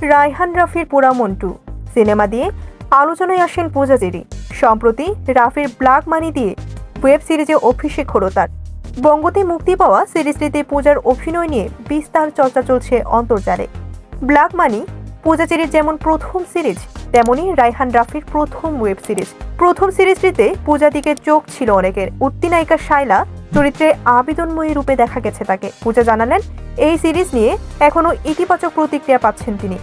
রায়হান রাফির পোড়া মন্টু সিনেমা দিয়ে আলোচনায় আসেন পূজা চেরি। সম্প্রতি রাফির ব্ল্যাক মানি দিয়ে ওয়েব সিরিজে অভিষেক হলো তার। বঙ্গতে মুক্তি পাওয়া সিরিজটিতে পূজার অভিনয় নিয়ে বিস্তার চর্চা চলছে অন্তর্জালে। ব্ল্যাক মানি পূজা চেরির যেমন প্রথম সিরিজ, তেমনি রায়হান রাফির প্রথম ওয়েব সিরিজ। প্রথম সিরিজটিতে পূজা দিকে চোখ ছিল অনেকের। উত্তি নায়িকা শায়লা চরিত্রে আবেদনময়ী রূপে দেখা গেছে তাকে। পূজা জানালেন এই সিরিজ নিয়ে এখনো ইতিবাচক প্রতিক্রিয়া পাচ্ছেন তিনি।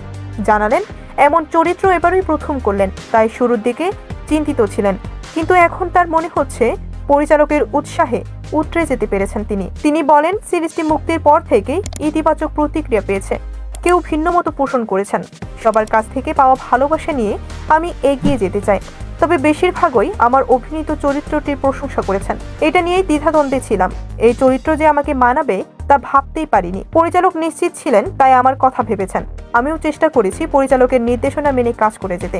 জানালেন এমন চরিত্র এবারই প্রথম করলেন, তাই শুরুর দিকে চিন্তিত ছিলেন, কিন্তু এখন তার মনে হচ্ছে পরিচালকের উৎসাহে উতরে যেতে পেরেছেন তিনি বলেন সিরিজটি মুক্তির পর থেকেই ইতিবাচক প্রতিক্রিয়া পেয়েছে। কেউ ভিন্ন মতো পোষণ করেছেন। সবার কাছ থেকে পাওয়া ভালোবাসা নিয়ে আমি এগিয়ে যেতে চাই, তবে বেশিরভাগই আমার অভিনীত চরিত্রটির প্রশংসা করেছেন। এটা নিয়েই দ্বিধাদ্বন্দ্বে ছিলাম। এই চরিত্র যে আমাকে মানাবে তা ভাবতেই পারিনি। পরিচালক নিশ্চিত ছিলেন, তাই আমার কথা ভেবেছেন। আমিও চেষ্টা করেছি পরিচালকের নির্দেশনা মেনে কাজ করে যেতে।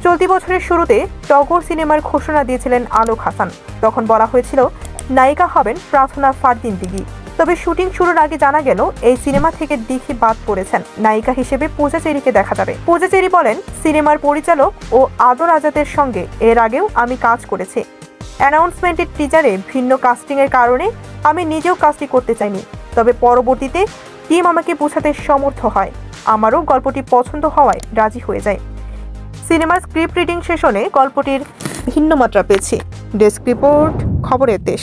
চলতি বছরের শুরুতে টগর সিনেমার ঘোষণা দিয়েছিলেন আলোক হাসান। তখন বলা হয়েছিল নায়িকা হবেন প্রার্থনা ফারদিন দিঘি। তবে শুটিং শুরুর আগে জানা গেল এই সিনেমা থেকে দিঘি বাদ পড়েছেন। নায়িকা হিসেবে পূজা চেরিকে দেখা যাবে। পূজা চেরি বলেন, সিনেমার পরিচালক ও আদর আজাদের সঙ্গে এর আগেও আমি কাজ করেছি। অ্যানাউন্সমেন্টের টিজারে ভিন্ন কাস্টিং এর কারণে আমি নিজেও কাজটি করতে চাইনি, তবে পরবর্তীতে টিম আমাকে বোঝাতে সমর্থ হয়। আমারও গল্পটি পছন্দ হওয়ায় রাজি হয়ে যায়। সিনেমার স্ক্রিপ্ট রিডিং সেশনে গল্পটির ভিন্ন মাত্রা পেয়েছে। ডেস্ক রিপোর্ট, খবরের দেশ।